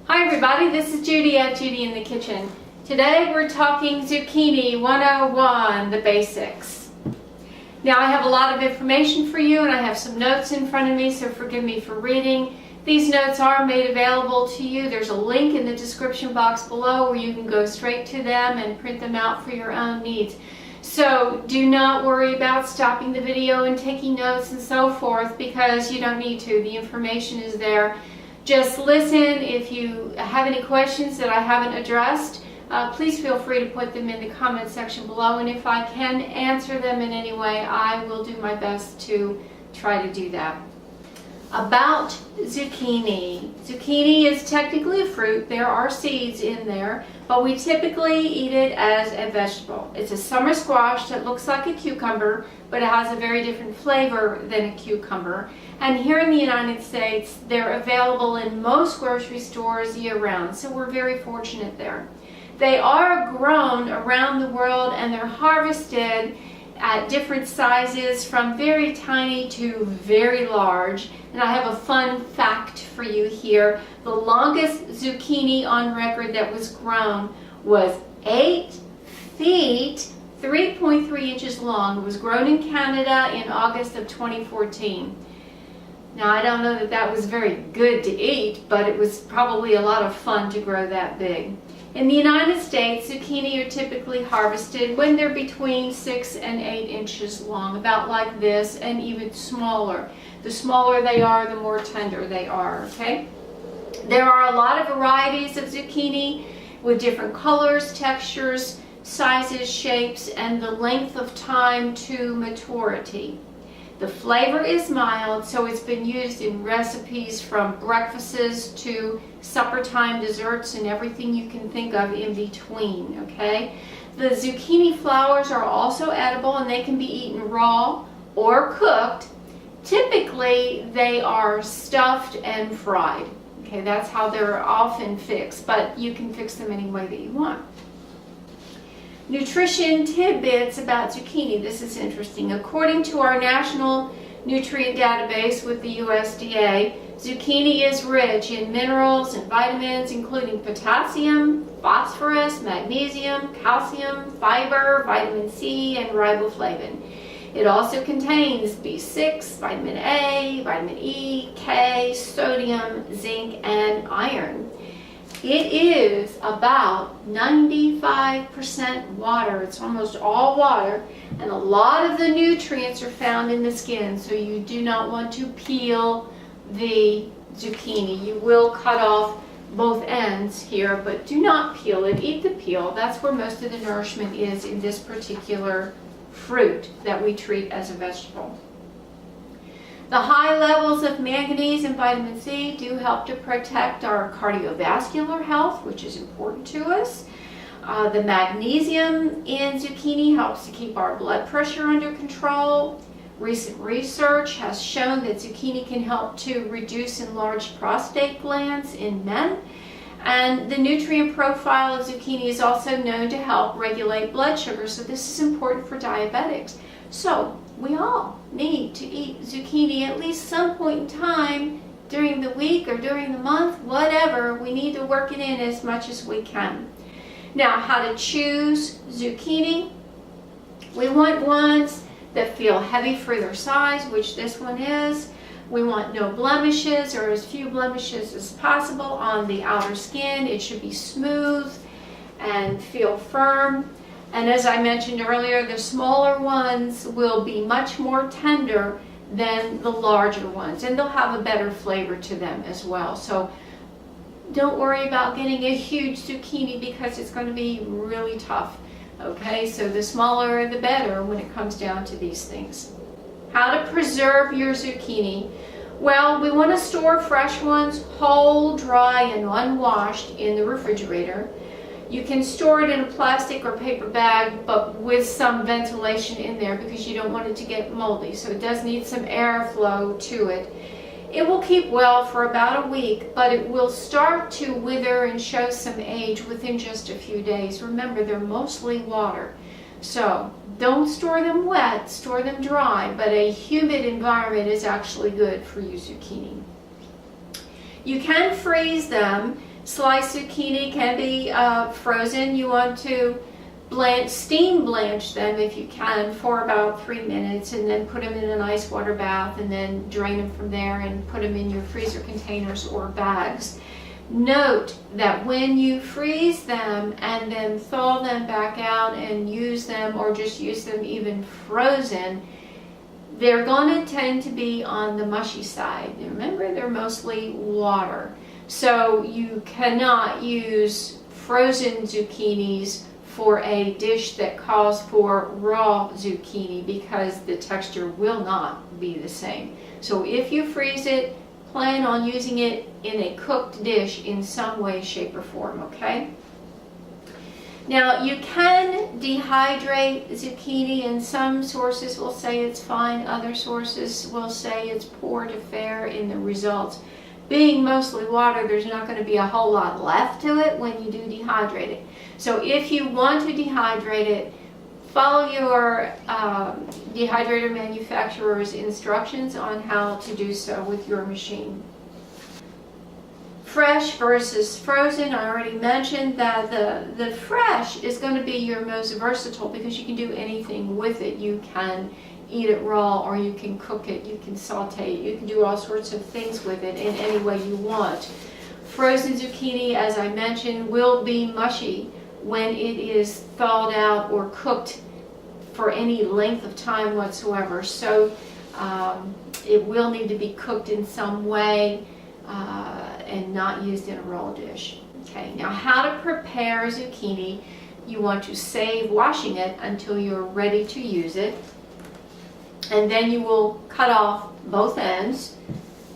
Hi everybody, this is Judy at Judy in the Kitchen. Today we're talking Zucchini 101, the basics. Now I have a lot of information for you and I have some notes in front of me, so forgive me for reading. These notes are made available to you. There's a link in the description box below where you can go straight to them and print them out for your own needs. So do not worry about stopping the video and taking notes and so forth, because you don't need to. The information is there. Just listen. If you have any questions that I haven't addressed, please feel free to put them in the comment section below, and if I can answer them in any way, I will do my best to try to do that. About zucchini. Zucchini is technically a fruit. There are seeds in there, but we typically eat it as a vegetable. It's a summer squash that looks like a cucumber, but it has a very different flavor than a cucumber. And here in the United States, they're available in most grocery stores year-round, so we're very fortunate there. They are grown around the world and they're harvested at different sizes, from very tiny to very large. And I have a fun fact for you here. The longest zucchini on record that was grown was 8 feet, 3.3 inches long. It was grown in Canada in August of 2014. Now I don't know that that was very good to eat, but it was probably a lot of fun to grow that big. In the United States, zucchini are typically harvested when they're between 6 and 8 inches long, about like this, and even smaller. The smaller they are, the more tender they are, okay? There are a lot of varieties of zucchini with different colors, textures, sizes, shapes, and the length of time to maturity. The flavor is mild, so it's been used in recipes from breakfasts to supper time desserts and everything you can think of in between, okay? The zucchini flowers are also edible and they can be eaten raw or cooked. Typically, they are stuffed and fried. Okay, that's how they're often fixed, but you can fix them any way that you want. Nutrition tidbits about zucchini. This is interesting. According to our national nutrient database with the USDA, zucchini is rich in minerals and vitamins, including potassium, phosphorus, magnesium, calcium, fiber, vitamin C, and riboflavin. It also contains B6, vitamin A, vitamin E, K, sodium, zinc, and iron. It is about 95% water. It's almost all water, and a lot of the nutrients are found in the skin, so you do not want to peel the zucchini. You will cut off both ends here, but do not peel it. Eat the peel. That's where most of the nourishment is in this particular fruit that we treat as a vegetable. The high levels of manganese and vitamin C do help to protect our cardiovascular health, which is important to us. The magnesium in zucchini helps to keep our blood pressure under control. Recent research has shown that zucchini can help to reduce enlarged prostate glands in men. And the nutrient profile of zucchini is also known to help regulate blood sugar, so this is important for diabetics. So we all need to eat zucchini at least some point in time during the week or during the month, whatever. We need to work it in as much as we can. Now, how to choose zucchini. We want ones that feel heavy for their size, which this one is. We want no blemishes, or as few blemishes as possible on the outer skin. It should be smooth and feel firm. And as I mentioned earlier, the smaller ones will be much more tender than the larger ones, and they'll have a better flavor to them as well. So don't worry about getting a huge zucchini, because it's going to be really tough. Okay, so the smaller the better when it comes down to these things. How to preserve your zucchini. Well, we want to store fresh ones whole, dry, and unwashed in the refrigerator. You can store it in a plastic or paper bag, but with some ventilation in there, because you don't want it to get moldy. So it does need some airflow to it. It will keep well for about a week, but it will start to wither and show some age within just a few days. Remember, they're mostly water. So don't store them wet, store them dry, but a humid environment is actually good for your zucchini. You can freeze them Sliced zucchini can be frozen. You want to steam blanch them if you can for about 3 minutes, and then put them in an ice water bath, and then drain them from there and put them in your freezer containers or bags. Note that when you freeze them and then thaw them back out and use them, or just use them even frozen, they're going to tend to be on the mushy side. Remember, they're mostly water. So you cannot use frozen zucchinis for a dish that calls for raw zucchini, because the texture will not be the same. So if you freeze it, plan on using it in a cooked dish in some way, shape, or form, okay? Now, you can dehydrate zucchini, and some sources will say it's fine, other sources will say it's poor to fare in the results. Being mostly water, there's not going to be a whole lot left to it when you do dehydrate it. So if you want to dehydrate it, follow your dehydrator manufacturer's instructions on how to do so with your machine. Fresh versus frozen, I already mentioned that the fresh is going to be your most versatile, because you can do anything with it. You can eat it raw, or you can cook it, you can saute it, you can do all sorts of things with it in any way you want. Frozen zucchini, as I mentioned, will be mushy when it is thawed out or cooked for any length of time whatsoever. So it will need to be cooked in some way and not used in a raw dish. Okay, now how to prepare zucchini. You want to save washing it until you're ready to use it, and then you will cut off both ends,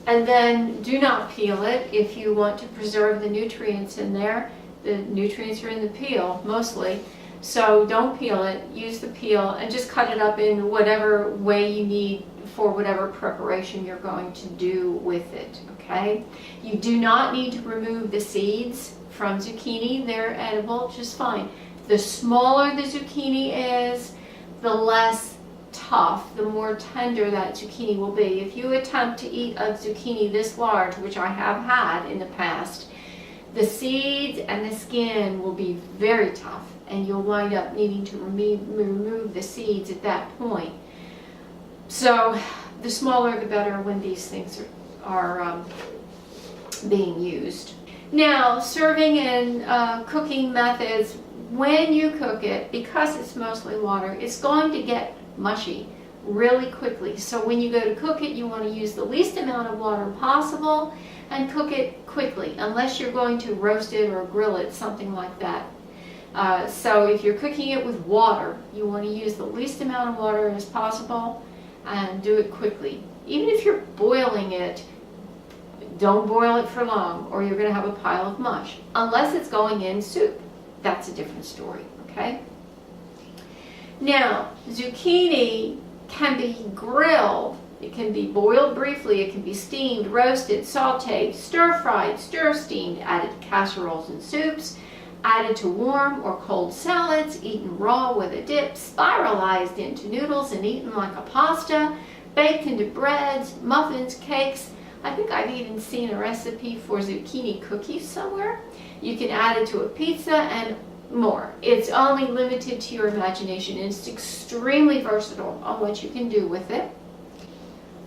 and then do not peel it if you want to preserve the nutrients in there. The nutrients are in the peel mostly, so don't peel it. Use the peel and just cut it up in whatever way you need for whatever preparation you're going to do with it, okay? You do not need to remove the seeds from zucchini. They're edible just fine. The smaller the zucchini is, the less tough, the more tender that zucchini will be. If you attempt to eat a zucchini this large, which I have had in the past, the seeds and the skin will be very tough, and you'll wind up needing to remove the seeds at that point. So the smaller the better when these things are being used. Now, serving and cooking methods. When you cook it, because it's mostly water, it's going to get mushy really quickly. So when you go to cook it, you want to use the least amount of water possible and cook it quickly, unless you're going to roast it or grill it, something like that. So if you're cooking it with water, you want to use the least amount of water as possible and do it quickly. Even if you're boiling it, don't boil it for long, or you're going to have a pile of mush, unless it's going in soup. That's a different story, okay? Now, zucchini can be grilled. It can be boiled briefly. It can be steamed, roasted, sauteed, stir-fried, stir-steamed, added to casseroles and soups, added to warm or cold salads, eaten raw with a dip, spiralized into noodles and eaten like a pasta, baked into breads, muffins, cakes. I think I've even seen a recipe for zucchini cookies somewhere. You can add it to a pizza and more. It's only limited to your imagination. It's extremely versatile on what you can do with it.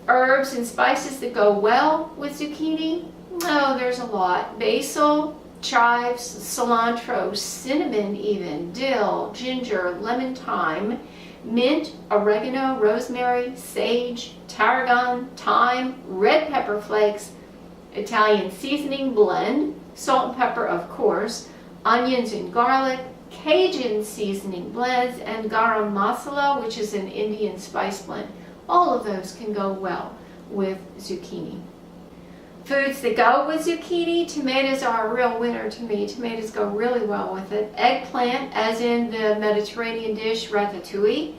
Herbs and spices that go well with zucchini? Oh, there's a lot. Basil, chives, cilantro, cinnamon even, dill, ginger, lemon thyme, mint, oregano, rosemary, sage, tarragon, thyme, red pepper flakes, Italian seasoning blend, salt and pepper of course, onions and garlic, Cajun seasoning blends, and garam masala, which is an Indian spice blend. All of those can go well with zucchini. Foods that go with zucchini, tomatoes are a real winner to me. Tomatoes go really well with it. Eggplant, as in the Mediterranean dish ratatouille.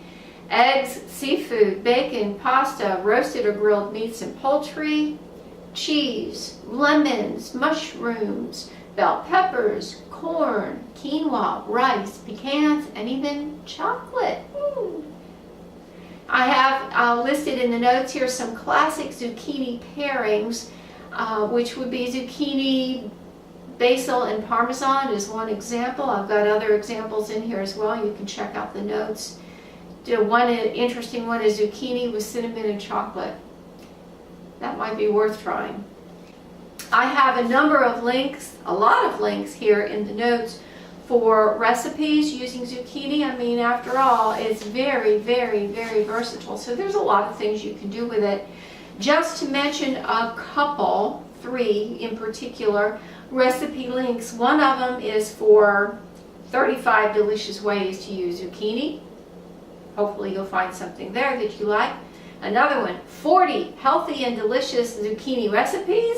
Eggs, seafood, bacon, pasta, roasted or grilled meats and poultry. Cheese, lemons, mushrooms, bell peppers, corn, quinoa, rice, pecans, and even chocolate. I have listed in the notes here some classic zucchini pairings, which would be zucchini Basil and Parmesan is one example. I've got other examples in here as well. You can check out the notes. One interesting one is zucchini with cinnamon and chocolate. That might be worth trying. I have a number of links, a lot of links here in the notes for recipes using zucchini. I mean, after all, it's very, very, very versatile. So there's a lot of things you can do with it. Just to mention a couple, 3 in particular, recipe links. One of them is for 35 delicious ways to use zucchini. Hopefully you'll find something there that you like. Another one, 40 healthy and delicious zucchini recipes.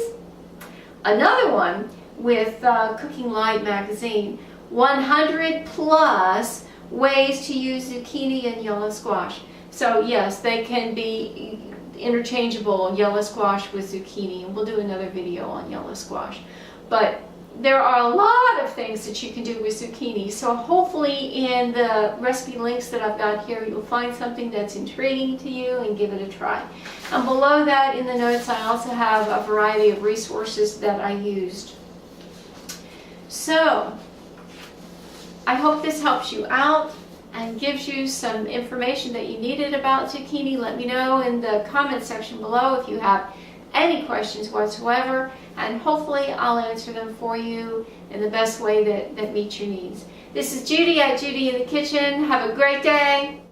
Another one with Cooking Light magazine, 100 plus ways to use zucchini and yellow squash. So yes, they can be interchangeable, yellow squash with zucchini, and we'll do another video on yellow squash. But there are a lot of things that you can do with zucchini, so hopefully in the recipe links that I've got here you'll find something that's intriguing to you and give it a try. And below that in the notes I also have a variety of resources that I used. So I hope this helps you out and gives you some information that you needed about zucchini. Let me know in the comment section below if you have any questions whatsoever, and hopefully I'll answer them for you in the best way that meets your needs. This is Judi at Judi in the Kitchen. Have a great day.